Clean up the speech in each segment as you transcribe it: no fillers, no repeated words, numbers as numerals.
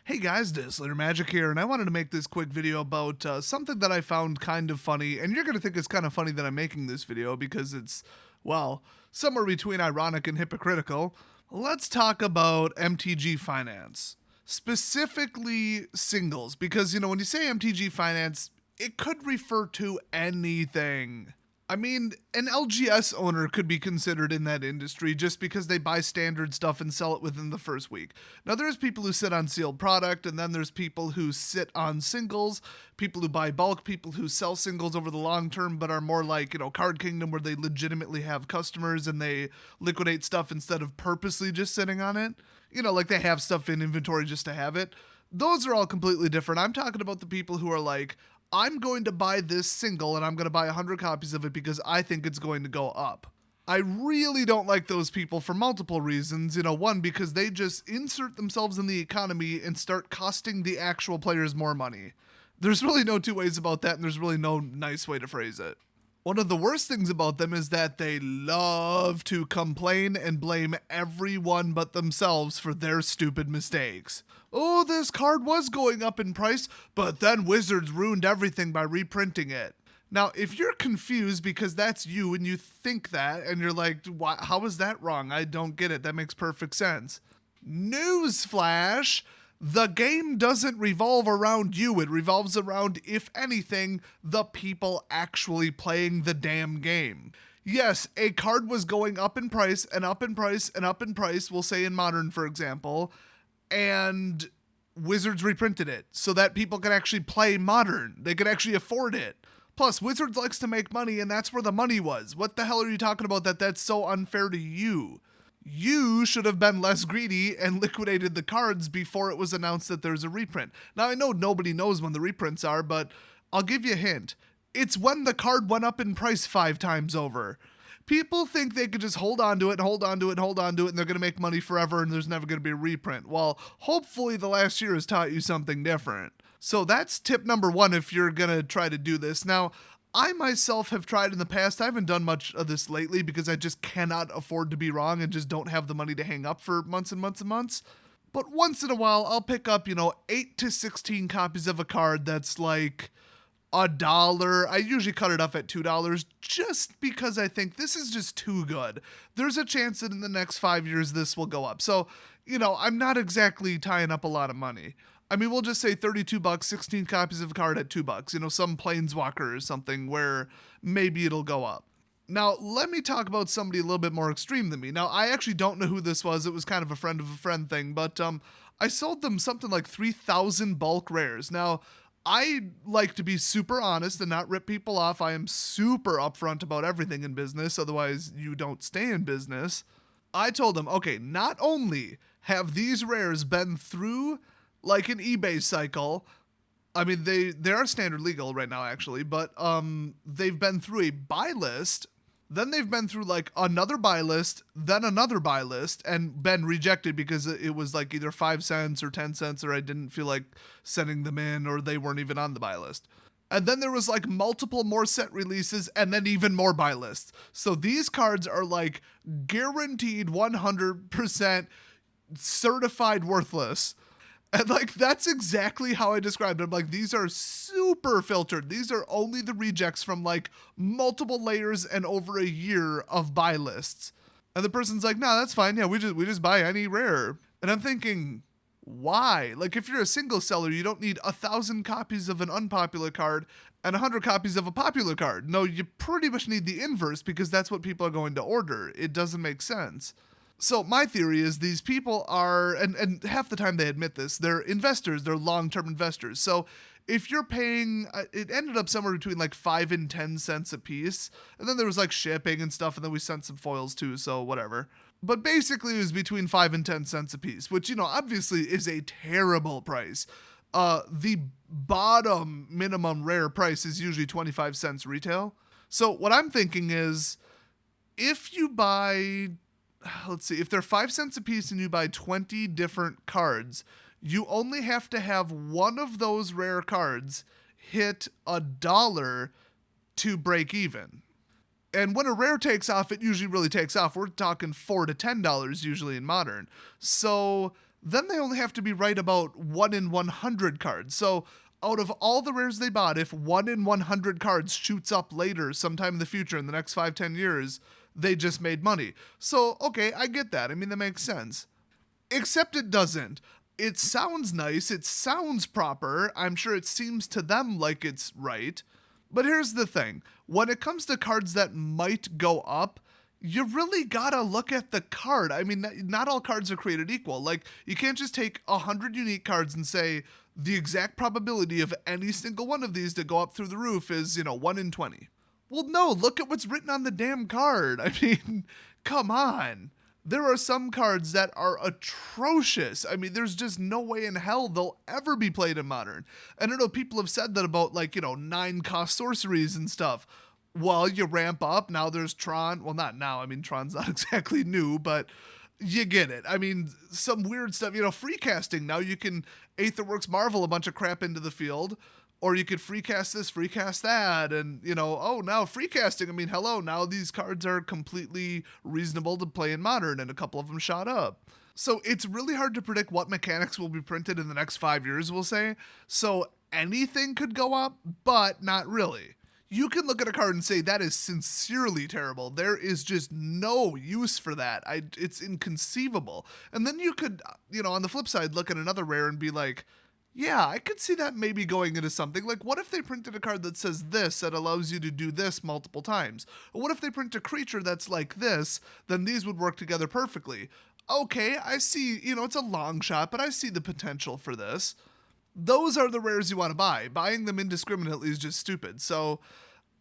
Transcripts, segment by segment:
Hey guys, Slater Magic here, and I wanted to make this quick video about something that I found kind of funny, and you're going to think it's kind of funny that I'm making this video because it's, well, somewhere between ironic and hypocritical. Let's talk about MTG Finance. Specifically singles, because, when you say MTG Finance, it could refer to anything. I mean, an LGS owner could be considered in that industry just because they buy standard stuff and sell it within the first week. Now, there's people who sit on sealed product, and then there's people who sit on singles, people who buy bulk, people who sell singles over the long term, but are more like, Card Kingdom, where they legitimately have customers and they liquidate stuff instead of purposely just sitting on it. Like they have stuff in inventory just to have it. Those are all completely different. I'm talking about the people who are like, I'm going to buy this single and I'm going to buy 100 copies of it because I think it's going to go up. I really don't like those people for multiple reasons. One, because they just insert themselves in the economy and start costing the actual players more money. There's really no two ways about that, and there's really no nice way to phrase it. One of the worst things about them is that they love to complain and blame everyone but themselves for their stupid mistakes. Oh, this card was going up in price, but then Wizards ruined everything by reprinting it. Now, if you're confused because that's you and you think that, and you're like, how is that wrong? I don't get it. That makes perfect sense. Newsflash! The game doesn't revolve around you. It revolves around, if anything, the people actually playing the damn game. Yes, a card was going up in price and up in price and up in price, we'll say in Modern, for example, and Wizards reprinted it so that people could actually play Modern. They could actually afford it. Plus, Wizards likes to make money, and that's where the money was. What the hell are you talking about that's so unfair to you? You should have been less greedy and liquidated the cards before it was announced that there's a reprint. Now, I know nobody knows when the reprints are, but I'll give you a hint. It's when the card went up in price 5 times over. People think they could just hold on to it and hold on to it and hold on to it, and they're going to make money forever and there's never going to be a reprint. Well, hopefully the last year has taught you something different. So that's tip number 1 if you're going to try to do this. Now, I myself have tried in the past. I haven't done much of this lately because I just cannot afford to be wrong and just don't have the money to hang up for months and months and months. But once in a while, I'll pick up, 8 to 16 copies of a card that's like $1. I usually cut it off at $2 just because I think this is just too good. There's a chance that in the next 5 years this will go up. So, I'm not exactly tying up a lot of money. I mean, we'll just say $32, 16 copies of a card at $2. Some Planeswalker or something where maybe it'll go up. Now, let me talk about somebody a little bit more extreme than me. Now, I actually don't know who this was. It was kind of a friend thing, but I sold them something like 3,000 bulk rares. Now, I like to be super honest and not rip people off. I am super upfront about everything in business, otherwise you don't stay in business. I told them, okay, not only have these rares been through like an eBay cycle. I mean, they are standard legal right now, actually, but they've been through a buy list, then they've been through like another buy list, then another buy list, and been rejected because it was like either 5 cents or 10 cents, or I didn't feel like sending them in, or they weren't even on the buy list. And then there was like multiple more set releases and then even more buy lists. So these cards are like guaranteed 100% certified worthless. And like, that's exactly how I described it. I'm like, these are super filtered. These are only the rejects from like multiple layers and over a year of buy lists. And the person's like, no, that's fine. Yeah, we just buy any rare. And I'm thinking, why? Like, if you're a single seller, you don't need 1,000 copies of an unpopular card and 100 copies of a popular card. No, you pretty much need the inverse because that's what people are going to order. It doesn't make sense. So my theory is these people are, and half the time they admit this, they're investors, they're long-term investors. So if you're paying, it ended up somewhere between like 5 and 10 cents a piece. And then there was like shipping and stuff, and then we sent some foils too, so whatever. But basically it was between 5 and 10 cents a piece, which, obviously is a terrible price. The bottom minimum rare price is usually 25 cents retail. So what I'm thinking is, if you buy, let's see, if they're 5 cents a piece and you buy 20 different cards, you only have to have one of those rare cards hit $1 to break even. And when a rare takes off, it usually really takes off. We're talking $4 to $10 usually in Modern. So then they only have to be right about 1 in 100 cards. So out of all the rares they bought, if 1 in 100 cards shoots up later sometime in the future in the next 5-10 years, they just made money. So, okay, I get that. I mean, that makes sense. Except it doesn't. It sounds nice. It sounds proper. I'm sure it seems to them like it's right. But here's the thing. When it comes to cards that might go up, you really gotta look at the card. I mean, not all cards are created equal. Like, you can't just take 100 unique cards and say the exact probability of any single one of these to go up through the roof is, 1 in 20. Well, no, look at what's written on the damn card. I mean, come on. There are some cards that are atrocious. I mean, there's just no way in hell they'll ever be played in Modern. And I know people have said that about, 9-cost sorceries and stuff. Well, you ramp up. Now there's Tron. Well, not now. I mean, Tron's not exactly new, but you get it. I mean, some weird stuff. Free casting. Now you can Aetherworks Marvel a bunch of crap into the field. Or you could free cast this, free cast that, and, now free casting. I mean, hello, now these cards are completely reasonable to play in Modern, and a couple of them shot up. So it's really hard to predict what mechanics will be printed in the next 5 years, we'll say. So anything could go up, but not really. You can look at a card and say, that is sincerely terrible. There is just no use for that. It's inconceivable. And then you could, on the flip side, look at another rare and be like, yeah, I could see that maybe going into something. Like, what if they printed a card that says this, that allows you to do this multiple times? Or what if they print a creature that's like this, then these would work together perfectly? Okay, I see, it's a long shot, but I see the potential for this. Those are the rares you want to buy. Buying them indiscriminately is just stupid. So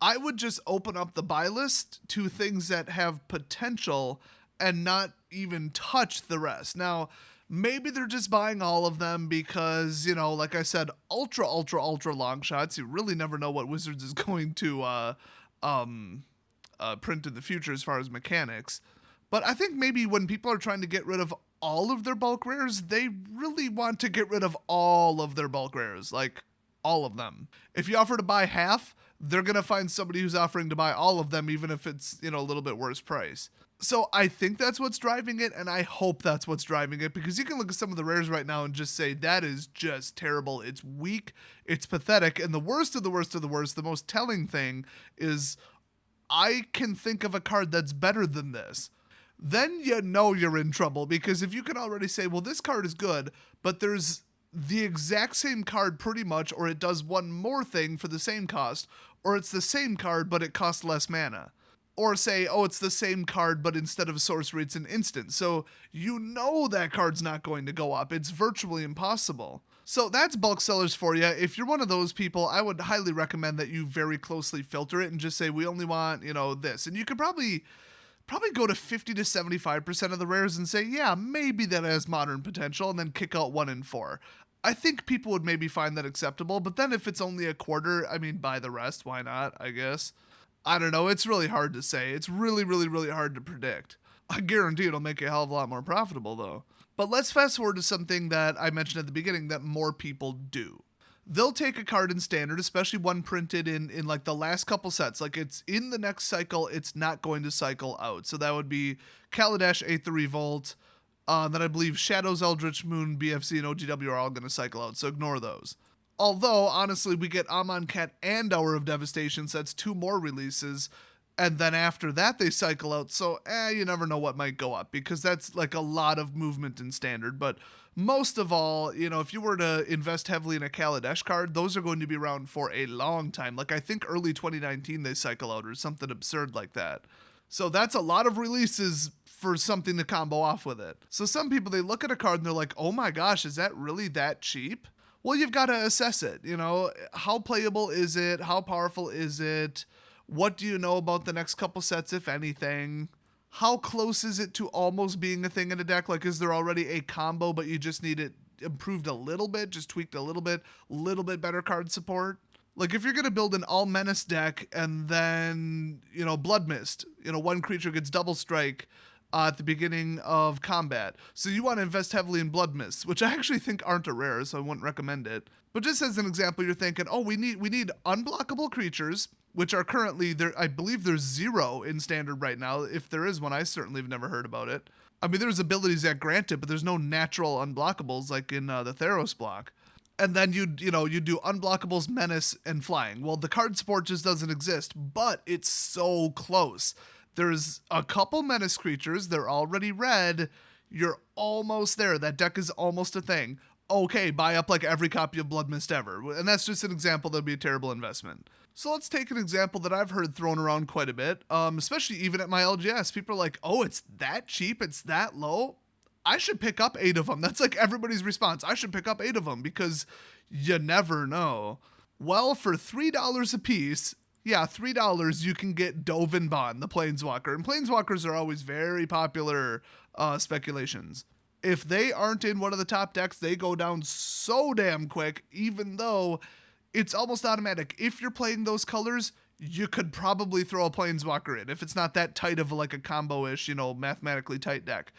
I would just open up the buy list to things that have potential and not even touch the rest. Now, maybe they're just buying all of them because, like I said, ultra long shots. You really never know what Wizards is going to print in the future as far as mechanics. But I think maybe when people are trying to get rid of all of their bulk rares, they really want to get rid of all of their bulk rares, like all of them. If you offer to buy half, they're going to find somebody who's offering to buy all of them, even if it's, a little bit worse price. So I think that's what's driving it, and I hope that's what's driving it, because you can look at some of the rares right now and just say, that is just terrible. It's weak, it's pathetic, and the worst of the worst of the worst, the most telling thing is I can think of a card that's better than this. Then you're in trouble, because if you can already say, well, this card is good, but there's the exact same card pretty much, or it does one more thing for the same cost, or it's the same card, but it costs less mana. Or say, oh, it's the same card, but instead of sorcery, it's an instant. So that card's not going to go up. It's virtually impossible. So that's bulk sellers for you. If you're one of those people, I would highly recommend that you very closely filter it and just say, we only want, this. And you could probably go to 50 to 75% of the rares and say, yeah, maybe that has Modern potential, and then kick out 1 in 4. I think people would maybe find that acceptable, but then if it's only a quarter, I mean, buy the rest. Why not, I guess? I don't know. It's really hard to say. It's really, really, really hard to predict. I guarantee it'll make it a hell of a lot more profitable, though. But let's fast forward to something that I mentioned at the beginning that more people do. They'll take a card in Standard, especially one printed in like the last couple sets. Like, it's in the next cycle, it's not going to cycle out. So that would be Kaladesh, Aether Revolt. Then I believe Shadows, Eldritch Moon, BFZ, and OGW are all going to cycle out. So ignore those. Although, honestly, we get Amonkhet and Hour of Devastation, so that's 2 more releases, and then after that they cycle out, so you never know what might go up, because that's like a lot of movement in Standard. But most of all, if you were to invest heavily in a Kaladesh card, those are going to be around for a long time. Like, I think early 2019 they cycle out, or something absurd like that. So that's a lot of releases for something to combo off with it. So some people, they look at a card and they're like, oh my gosh, is that really that cheap? Well, you've got to assess it. How playable is it? How powerful is it? What do you know about the next couple sets, if anything? How close is it to almost being a thing in a deck? Like, is there already a combo, but you just need it improved a little bit, just tweaked a little bit better card support? Like, if you're going to build an all menace deck and then, Blood Mist, one creature gets double strike at the beginning of combat. So you want to invest heavily in Blood Mists, which I actually think aren't a rare, so I wouldn't recommend it. But just as an example, you're thinking, oh, we need unblockable creatures, which are currently there. I believe there's 0 in Standard right now. If there is one, I certainly have never heard about it. I mean, there's abilities that grant it, but there's no natural unblockables like in the Theros block. And then you do unblockables, menace, and flying. Well, the card support just doesn't exist, but it's so close. There's a couple menace creatures. They're already red. You're almost there. That deck is almost a thing. Okay, buy up like every copy of Blood Mist ever. And that's just an example that'd be a terrible investment. So let's take an example that I've heard thrown around quite a bit, especially even at my LGS. People are like, oh, it's that cheap? It's that low? I should pick up 8 of them. That's like everybody's response. I should pick up 8 of them because you never know. Well, for $3 a piece, yeah, $3, you can get Dovin Bond, the Planeswalker. And Planeswalkers are always very popular speculations. If they aren't in one of the top decks, they go down so damn quick, even though it's almost automatic. If you're playing those colors, you could probably throw a Planeswalker in if it's not that tight of like a combo-ish, mathematically tight deck.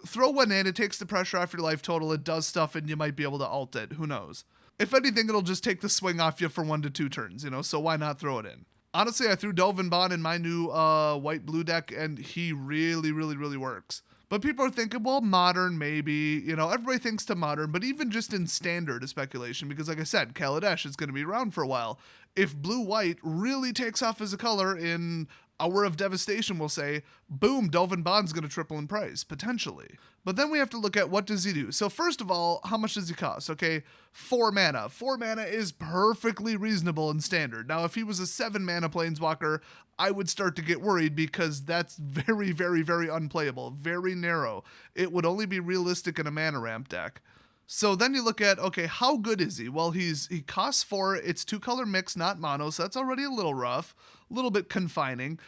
Throw one in, it takes the pressure off your life total, it does stuff, and you might be able to ult it. Who knows? If anything, it'll just take the swing off you for 1 to 2 turns, so why not throw it in? Honestly, I threw Dovin Bond in my new white-blue deck, and he really, really, really works. But people are thinking, well, modern, maybe. Everybody thinks to modern, but even just in standard is speculation, because like I said, Kaladesh is going to be around for a while. If blue-white really takes off as a color in Hour of Devastation, we'll say, boom, Dovin Bond's going to triple in price, potentially. But then we have to look at what does he do. So first of all, how much does he cost? Okay, 4 mana. 4 mana is perfectly reasonable in standard. Now, if he was a 7 mana Planeswalker, I would start to get worried because that's very, very, very unplayable, very narrow. It would only be realistic in a mana ramp deck. So then you look at, okay, how good is he? Well, he costs 4. It's 2-color mix, not mono, so that's already a little rough, a little bit confining.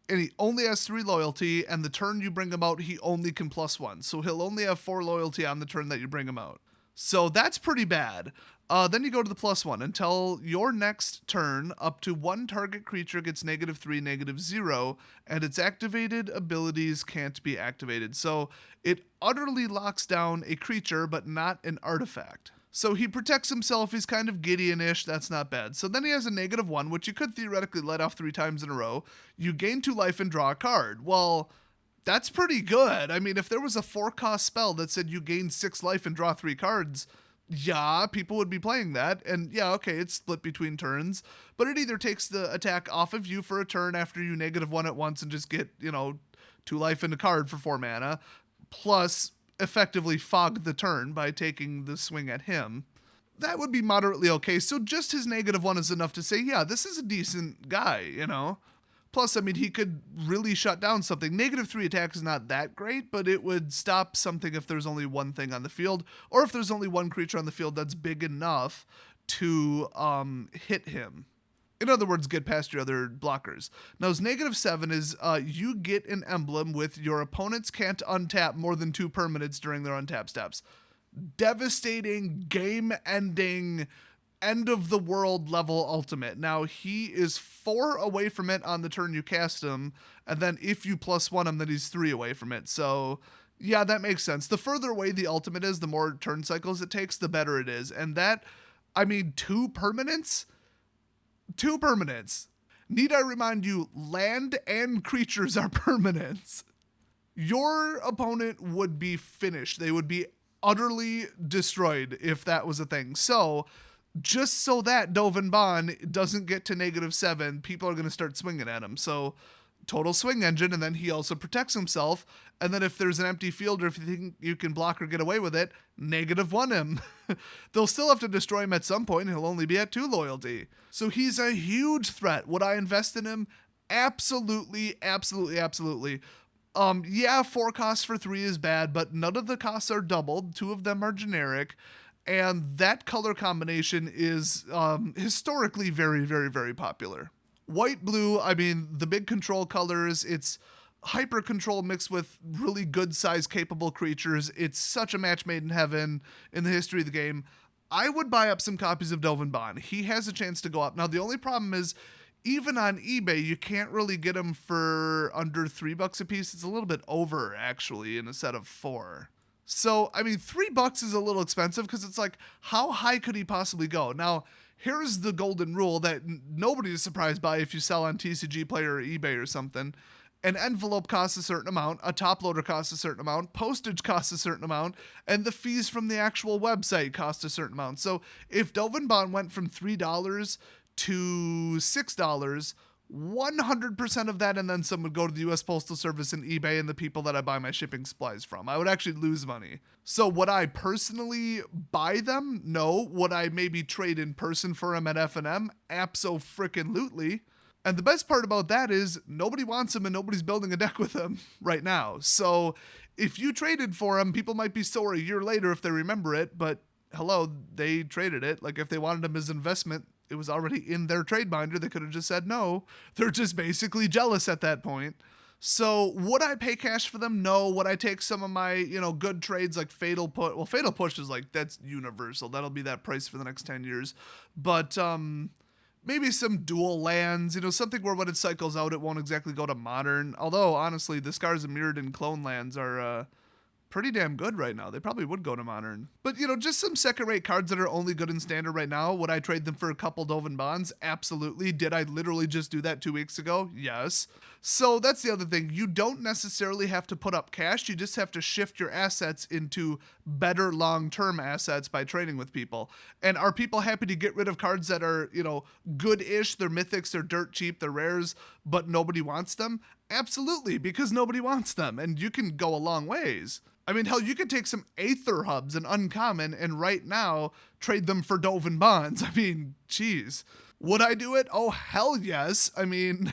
And he only has 3 loyalty, and the turn you bring him out, he only can +1. So he'll only have 4 loyalty on the turn that you bring him out. So that's pretty bad. Then you go to the +1. Until your next turn, up to 1 target creature gets -3, -0, and its activated abilities can't be activated. So it utterly locks down a creature, but not an artifact. So he protects himself, he's kind of Gideon-ish, that's not bad. So then he has a -1, which you could theoretically let off 3 times in a row. You gain 2 life and draw a card. Well, that's pretty good. I mean, if there was a 4-cost spell that said you gain 6 life and draw 3 cards, yeah, people would be playing that. And yeah, okay, it's split between turns, but it either takes the attack off of you for a turn after you -1 at once and just get, 2 life in a card for 4 mana, plus effectively fog the turn by taking the swing at him. That would be moderately okay. So just his -1 is enough to say, yeah, this is a decent guy, Plus, I mean, he could really shut down something. -3 attack is not that great, but it would stop something if there's only one thing on the field, or if there's only one creature on the field that's big enough to hit him. In other words, get past your other blockers. Now, his -7 is you get an emblem with your opponents can't untap more than 2 permanents during their untap steps. Devastating, game-ending, end-of-the-world level ultimate. Now, he is 4 away from it on the turn you cast him, and then if you +1 him, then he's 3 away from it. So, yeah, that makes sense. The further away the ultimate is, the more turn cycles it takes, the better it is. And that, I mean, 2 permanents? 2 permanents. Need I remind you, land and creatures are permanents. Your opponent would be finished. They would be utterly destroyed if that was a thing. So, just so that Dovin Bond doesn't get to -7, people are going to start swinging at him. So, total swing engine, and then he also protects himself. And then if there's an empty field, or if you think you can block or get away with it, -1 him. They'll still have to destroy him at some point, and he'll only be at 2 loyalty. So he's a huge threat. Would I invest in him? Absolutely, absolutely, absolutely. Yeah, 4 costs for 3 is bad, but none of the costs are doubled. 2 of them are generic. And that color combination is historically very, very, very popular. White-blue, I mean, the big control colors, it's hyper control mixed with really good size capable creatures. It's such a match made in heaven in the history of the game. I would buy up some copies of Dovin Bond. He has a chance to go up. Now, the only problem is, even on eBay, you can't really get them for under $3 a piece. It's a little bit over, actually, in a set of 4. So, I mean, $3 is a little expensive because it's like, how high could he possibly go? Now, here's the golden rule that nobody is surprised by if you sell on TCG Player or eBay or something. An envelope costs a certain amount, a top loader costs a certain amount, postage costs a certain amount, and the fees from the actual website cost a certain amount. So if Dovin Bond went from $3 to $6, 100% of that and then some would go to the US Postal Service and eBay and the people that I buy my shipping supplies from. I would actually lose money. So would I personally buy them? No. Would I maybe trade in person for them at F&M? Abso-frickin-lutely. And the best part about that is nobody wants them and nobody's building a deck with them right now. So if you traded for them, people might be sore a year later if they remember it, but hello, they traded it. Like if they wanted them as investment, it was already in their trade binder. They could have just said no. They're just basically jealous at that point. So would I pay cash for them? No. Would I take some of my, good trades like Fatal Push? Well, Fatal Push is like, that's universal. That'll be that price for the next 10 years. But, maybe some dual lands, something where when it cycles out, it won't exactly go to modern. Although, honestly, the Scars of Mirrodin clone lands are pretty damn good right now. They probably would go to modern. But, just some second-rate cards that are only good in standard right now. Would I trade them for a couple Dovin Bonds? Absolutely. Did I literally just do that 2 weeks ago? Yes. So that's the other thing. You don't necessarily have to put up cash. You just have to shift your assets into better long-term assets by trading with people. And are people happy to get rid of cards that are, good-ish? They're mythics, they're dirt cheap, they're rares, but nobody wants them? Absolutely, because nobody wants them. And you can go a long ways. I mean, hell, you could take some Aether Hubs and Uncommon and right now trade them for Dovin Bonds. I mean, geez. Would I do it? Oh, hell yes. I mean,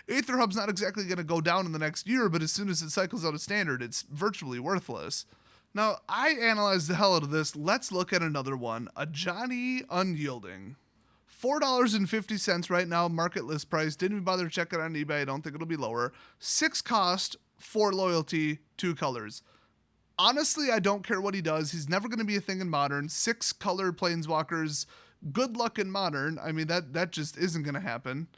Aether Hub's not exactly going to go down in the next year, but as soon as it cycles out of standard, it's virtually worthless. Now, I analyzed the hell out of this. Let's look at another one. A Johnny Unyielding. $4.50 right now, market list price. Didn't even bother to check it on eBay. I don't think it'll be lower. 6 cost, 4 loyalty, 2 colors. Honestly, I don't care what he does. He's never going to be a thing in modern. 6 color planeswalkers. Good luck in modern. I mean, that just isn't going to happen.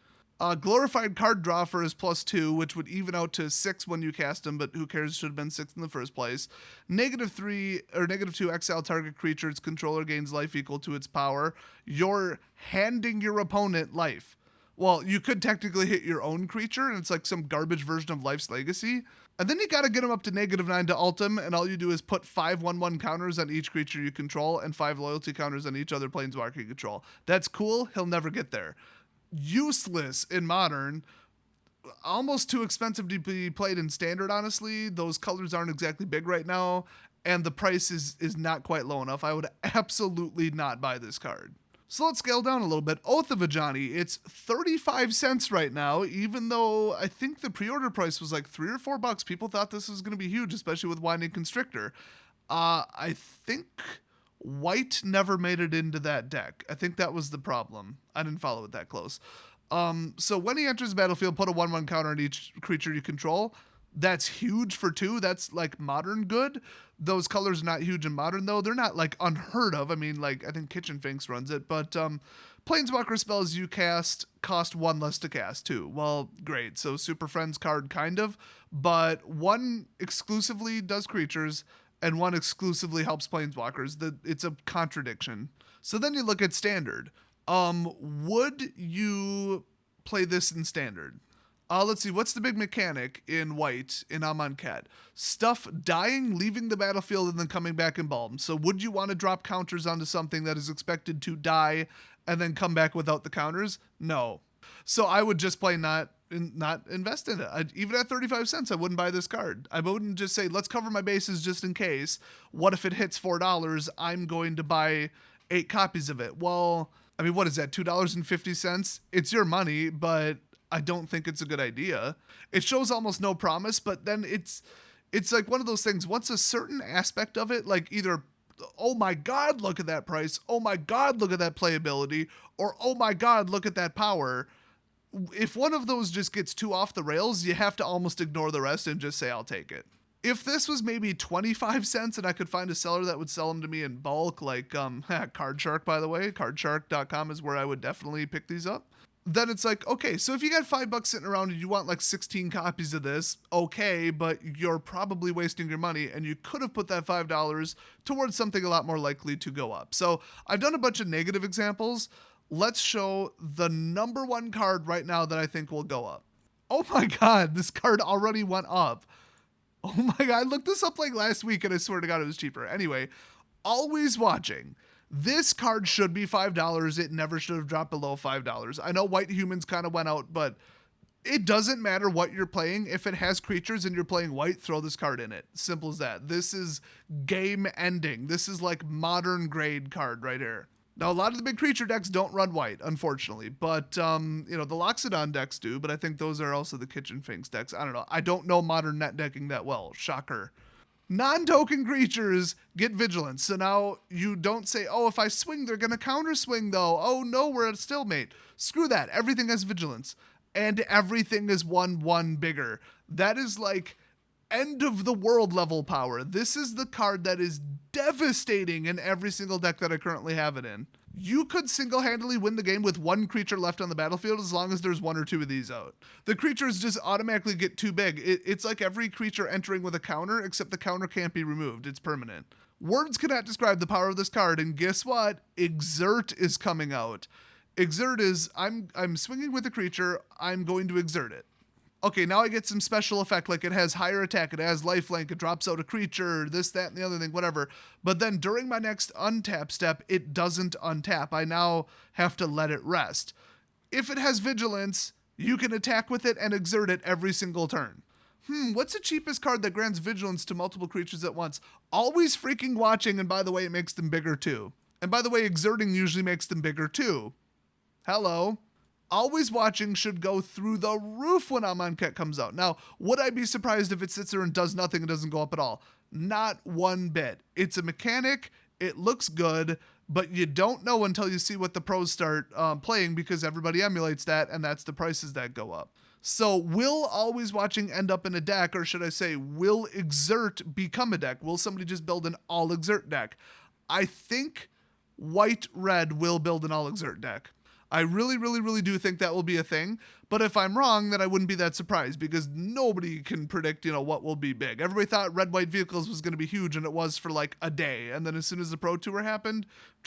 Glorified card draw for his +2, which would even out to 6 when you cast him, but who cares? Should have been 6 in the first place. -3 or -2 exile target creature. Its controller gains life equal to its power. You're handing your opponent life. Well, you could technically hit your own creature, and it's like some garbage version of Life's Legacy. And then you got to get him up to -9 to Ultim, and all you do is put 5 1/1 counters on each creature you control and 5 loyalty counters on each other planeswalker you control. That's cool. He'll never get there. Useless in modern. Almost too expensive to be played in standard, honestly. Those colors aren't exactly big right now, and the price is not quite low enough. I would absolutely not buy this card. So let's scale down a little bit. Oath of Ajani, it's 35 cents right now, even though I think the pre-order price was like $3 or $4. People thought this was going to be huge, especially with Winding Constrictor. I think white never made it into that deck. I think that was the problem. I didn't follow it that close. So when he enters the battlefield, put a 1/1 counter on each creature you control. That's huge for 2. That's like modern good. Those colors are not huge in modern though. They're not like unheard of. I mean, like I think Kitchen Finks runs it, but Planeswalker spells you cast cost 1 less to cast too. Well, great. So Super Friends card kind of, but 1 exclusively does creatures and 1 exclusively helps Planeswalkers. It's a contradiction. So then you look at standard. Would you play this in standard? Let's see, what's the big mechanic in white in Amonkhet? Stuff dying, leaving the battlefield, and then coming back embalmed. So would you want to drop counters onto something that is expected to die and then come back without the counters? No. So I would just play not invest in it. Even at 35 cents, I wouldn't buy this card. I wouldn't just say, let's cover my bases just in case. What if it hits $4? I'm going to buy 8 copies of it. Well, I mean, what is that, $2.50? It's your money, but I don't think it's a good idea. It shows almost no promise, but then it's like one of those things. Once a certain aspect of it, like either, oh my God, look at that price. Oh my God, look at that playability. Or, oh my God, look at that power. If one of those just gets too off the rails, you have to almost ignore the rest and just say, I'll take it. If this was maybe 25 cents and I could find a seller that would sell them to me in bulk, like Card Shark, by the way, cardshark.com is where I would definitely pick these up. Then it's like, okay, so if you got $5 sitting around and you want like 16 copies of this, okay, but you're probably wasting your money and you could have put that $5 towards something a lot more likely to go up. So I've done a bunch of negative examples. Let's show the number 1 card right now that I think will go up. Oh my god, this card already went up. Oh my god, I looked this up like last week and I swear to god it was cheaper. Anyway, always watching. This card should be $5. It never should have dropped below $5. I know White Humans kind of went out, but it doesn't matter what you're playing. If it has creatures and you're playing white, throw this card in it. Simple as that. This is game ending. This is like modern grade card right here. Now, a lot of the big creature decks don't run white, unfortunately, but, the Loxodon decks do, but I think those are also the Kitchen Finks decks. I don't know. I don't know modern net decking that well. Shocker. Non-token creatures get vigilance. So now you don't say, oh, if I swing, they're going to counter swing, though. Oh, no, we're at a stalemate. Screw that. Everything has vigilance. And everything is 1/1 bigger. That is like end of the world level power. This is the card that is devastating in every single deck that I currently have it in. You could single-handedly win the game with one creature left on the battlefield as long as there's one or two of these out. The creatures just automatically get too big. It's like every creature entering with a counter, except the counter can't be removed. It's permanent. Words cannot describe the power of this card, and guess what? Exert is coming out. Exert is, I'm swinging with a creature, I'm going to exert it. Okay, now I get some special effect, like it has higher attack, it has lifelink, it drops out a creature, this, that, and the other thing, whatever. But then during my next untap step, it doesn't untap. I now have to let it rest. If it has vigilance, you can attack with it and exert it every single turn. What's the cheapest card that grants vigilance to multiple creatures at once? Always freaking watching, and by the way, it makes them bigger too. And by the way, exerting usually makes them bigger too. Hello. Always watching should go through the roof when Amonkhet comes out. Now, would I be surprised if it sits there and does nothing and doesn't go up at all? Not one bit. It's a mechanic, it looks good, but you don't know until you see what the pros start playing because everybody emulates that, and that's the prices that go up. So will always watching end up in a deck, or should I say, will exert become a deck? Will somebody just build an all exert deck? I think white-red will build an all exert deck. I really, really, really do think that will be a thing. But if I'm wrong, then I wouldn't be that surprised because nobody can predict, what will be big. Everybody thought red-white vehicles was going to be huge, and it was for like a day. And then as soon as the Pro Tour happened,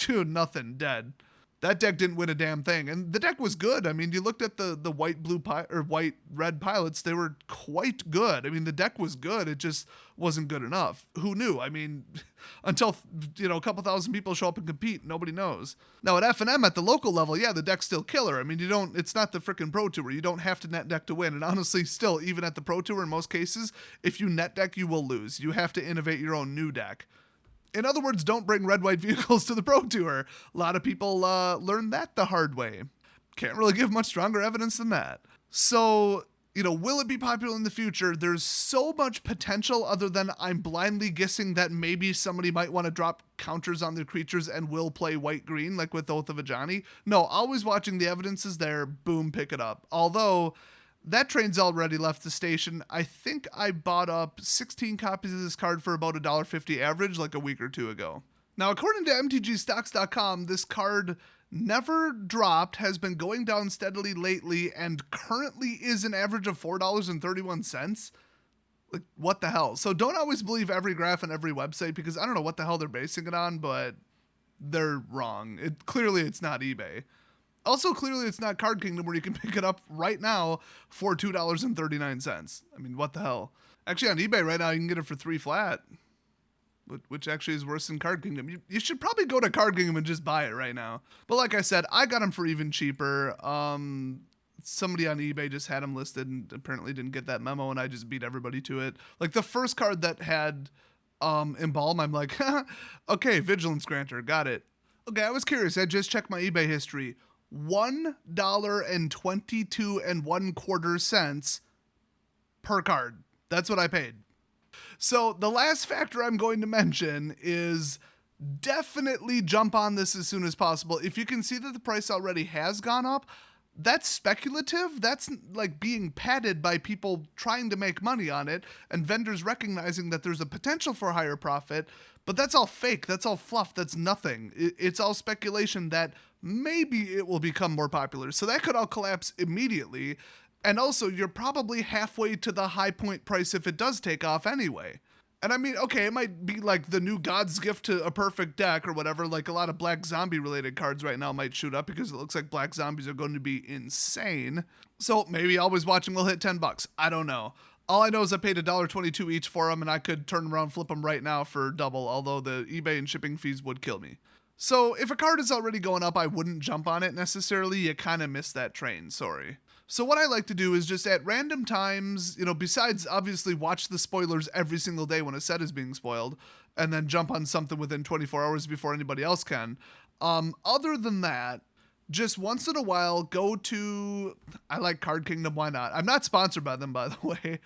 nothing, dead. That deck didn't win a damn thing. And the deck was good. I mean, you looked at the white-red pilots, they were quite good. I mean, the deck was good. It just wasn't good enough. Who knew? I mean, until, a couple thousand people show up and compete, nobody knows. Now at F&M at the local level, yeah, the deck's still killer. I mean, it's not the freaking Pro Tour. You don't have to net deck to win. And honestly, still, even at the Pro Tour, in most cases, if you net deck, you will lose. You have to innovate your own new deck. In other words, don't bring red-white vehicles to the Pro Tour. A lot of people learned that the hard way. Can't really give much stronger evidence than that. So, will it be popular in the future? There's so much potential other than I'm blindly guessing that maybe somebody might want to drop counters on their creatures and will play white-green, like with Oath of Ajani. No, always watching the evidence is there. Boom, pick it up. Although that train's already left the station. I think I bought up 16 copies of this card for about $1.50 average like a week or two ago. Now, according to MTGstocks.com, this card never dropped, has been going down steadily lately, and currently is an average of $4.31. Like, what the hell? So don't always believe every graph on every website because I don't know what the hell they're basing it on, but they're wrong. Clearly it's not eBay. Also, clearly it's not Card Kingdom where you can pick it up right now for $2.39. I mean, what the hell? Actually, on eBay right now, you can get it for $3 flat, which actually is worse than Card Kingdom. You should probably go to Card Kingdom and just buy it right now. But like I said, I got them for even cheaper. Somebody on eBay just had them listed and apparently didn't get that memo, and I just beat everybody to it. Like the first card that had Embalm, I'm like, okay, Vigilance Granter, got it. Okay, I was curious. I just checked my eBay history. $1.22 per card. That's what I paid. So the last factor I'm going to mention is definitely jump on this as soon as possible. If you can see that the price already has gone up, that's speculative. That's like being padded by people trying to make money on it and vendors recognizing that there's a potential for higher profit, but that's all fake. That's all fluff. That's nothing. It's all speculation that maybe it will become more popular. So that could all collapse immediately. And also, you're probably halfway to the high point price if it does take off anyway. And I mean, okay, it might be like the new God's gift to a perfect deck or whatever. Like a lot of Black Zombie related cards right now might shoot up because it looks like Black Zombies are going to be insane. So maybe Always Watching will hit $10. I don't know. All I know is I paid $1.22 each for them, and I could turn around and flip them right now for double, although the eBay and shipping fees would kill me. So if a card is already going up, I wouldn't jump on it necessarily. You kind of missed that train, sorry. So what I like to do is just at random times, besides obviously watch the spoilers every single day when a set is being spoiled, and then jump on something within 24 hours before anybody else can. Other than that, just once in a while, go to, I like Card Kingdom, why not? I'm not sponsored by them, by the way.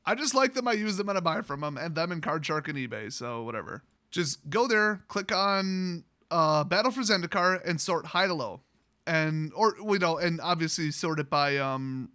I just like them, I use them, and I buy from them, and them and Card Shark and eBay, so whatever. Just go there, click on Battle for Zendikar, and sort high to low. And obviously sort it by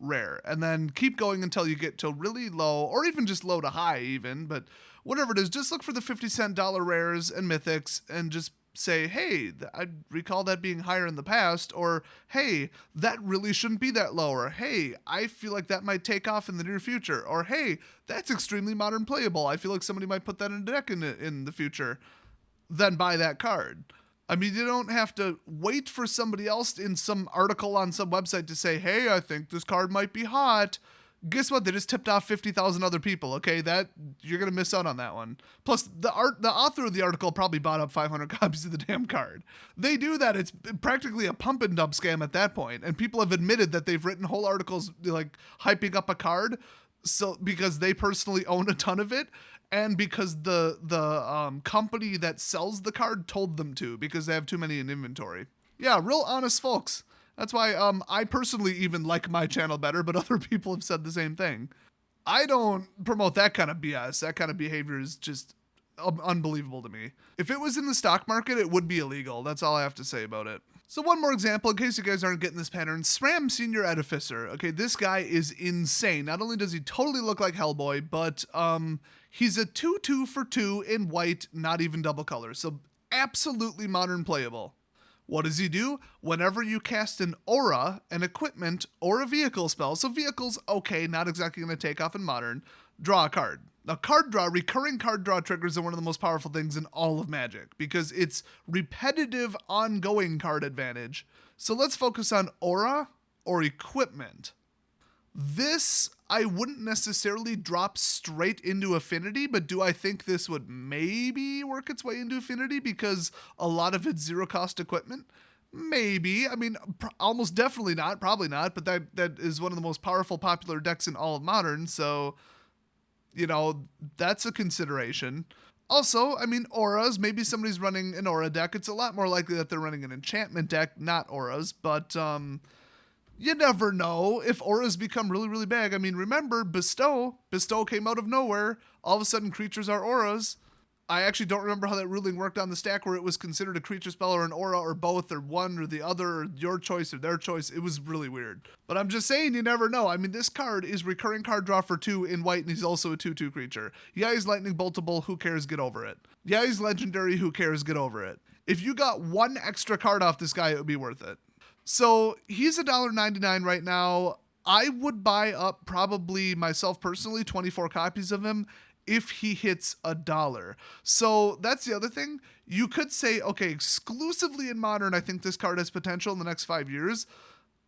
rare, and then keep going until you get to really low, or even just low to high even, but whatever it is, just look for the 50-cent dollar rares and mythics and just say, hey, I recall that being higher in the past, or hey, that really shouldn't be that low, or hey, I feel like that might take off in the near future, or hey, that's extremely modern playable, I feel like somebody might put that in a deck in the future. Then buy that card. I mean, you don't have to wait for somebody else in some article on some website to say, hey, I think this card might be hot. Guess what? They just tipped off 50,000 other people. Okay, that you're going to miss out on that one. Plus, the author of the article probably bought up 500 copies of the damn card. They do that. It's practically a pump and dump scam at that point. And people have admitted that they've written whole articles like hyping up a card because they personally own a ton of it. And because the company that sells the card told them to, because they have too many in inventory. Yeah, real honest folks. That's why I personally even like my channel better, but other people have said the same thing. I don't promote that kind of BS. That kind of behavior is just unbelievable to me. If it was in the stock market, it would be illegal. That's all I have to say about it. So one more example, in case you guys aren't getting this pattern, SRAM Senior Edificer. Okay, this guy is insane. Not only does he totally look like Hellboy, but he's a 2/2 for 2 in white, not even double color. So absolutely modern playable. What does he do? Whenever you cast an aura, an equipment, or a vehicle spell, so vehicles, okay, not exactly going to take off in modern, draw a card. Now, recurring card draw triggers are one of the most powerful things in all of Magic because it's repetitive, ongoing card advantage. So let's focus on aura or equipment. This, I wouldn't necessarily drop straight into Affinity, but do I think this would maybe work its way into Affinity because a lot of it's zero-cost equipment? Maybe. I mean, almost definitely not, probably not, but that is one of the most powerful popular decks in all of Modern, so that's a consideration. Also, I mean, auras, maybe somebody's running an aura deck. It's a lot more likely that they're running an enchantment deck, not auras, but you never know if auras become really, really big. I mean, remember, Bestow came out of nowhere. All of a sudden, creatures are auras. I actually don't remember how that ruling worked on the stack where it was considered a creature spell or an aura or both or one or the other or your choice or their choice. It was really weird. But I'm just saying you never know. I mean, this card is recurring card draw for 2 in white and he's also a 2/2 creature. Yeah, he's lightning boltable. Who cares? Get over it. Yeah, he's legendary. Who cares? Get over it. If you got one extra card off this guy, it would be worth it. So he's $1.99 right now. I would buy up probably myself personally 24 copies of him if he hits $1. So that's the other thing. You could say, okay, exclusively in Modern, I think this card has potential in the next 5 years.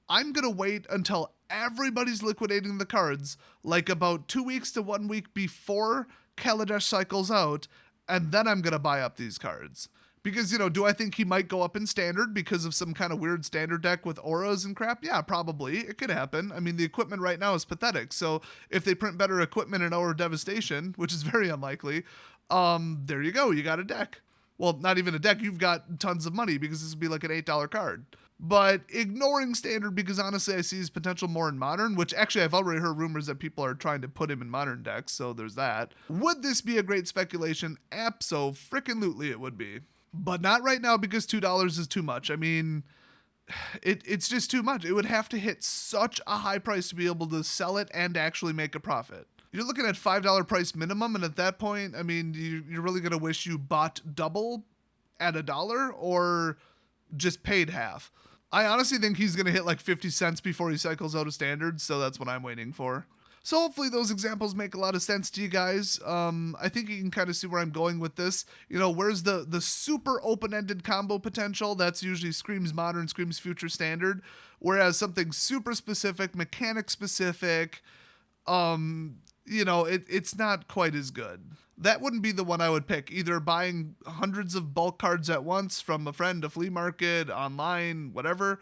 I'm going to wait until everybody's liquidating the cards, like about 2 weeks to 1 week before Kaladesh cycles out, and then I'm going to buy up these cards. Because, do I think he might go up in standard because of some kind of weird standard deck with auras and crap? Yeah, probably. It could happen. I mean, the equipment right now is pathetic. So if they print better equipment in Aura Devastation, which is very unlikely, there you go. You got a deck. Well, not even a deck. You've got tons of money because this would be like an $8 card. But ignoring standard because honestly I see his potential more in Modern, which actually I've already heard rumors that people are trying to put him in Modern decks, so there's that. Would this be a great speculation? Abso-frickin-lutely it would be. But not right now because $2 is too much. I mean, it's just too much. It would have to hit such a high price to be able to sell it and actually make a profit. You're looking at $5 price minimum, and at that point, I mean, you're really going to wish you bought double at $1 or just paid half. I honestly think he's going to hit like 50 cents before he cycles out of standard, so that's what I'm waiting for. So hopefully those examples make a lot of sense to you guys. I think you can kind of see where I'm going with this. Where's the super open-ended combo potential? That's usually Screams Modern, Screams Future Standard. Whereas something super specific, mechanic specific, it's not quite as good. That wouldn't be the one I would pick. Either buying hundreds of bulk cards at once from a friend, a flea market, online, whatever.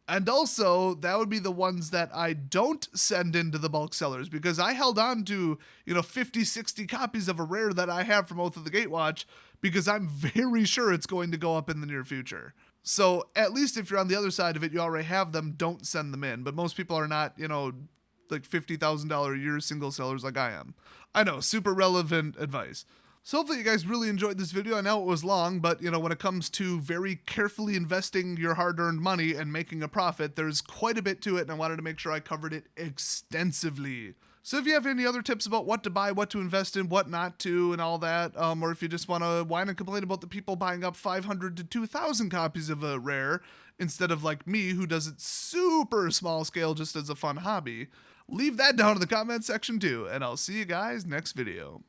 And also, that would be the ones that I don't send into the bulk sellers, because I held on to, 50, 60 copies of a rare that I have from Oath of the Gatewatch, because I'm very sure it's going to go up in the near future. So at least if you're on the other side of it, you already have them, don't send them in. But most people are not, like $50,000 a year single sellers like I am. I know, super relevant advice. So hopefully you guys really enjoyed this video. I know it was long, but when it comes to very carefully investing your hard-earned money and making a profit, there's quite a bit to it, and I wanted to make sure I covered it extensively. So if you have any other tips about what to buy, what to invest in, what not to, and all that, or if you just want to whine and complain about the people buying up 500 to 2,000 copies of a rare, instead of like me, who does it super small scale just as a fun hobby, leave that down in the comment section too, and I'll see you guys next video.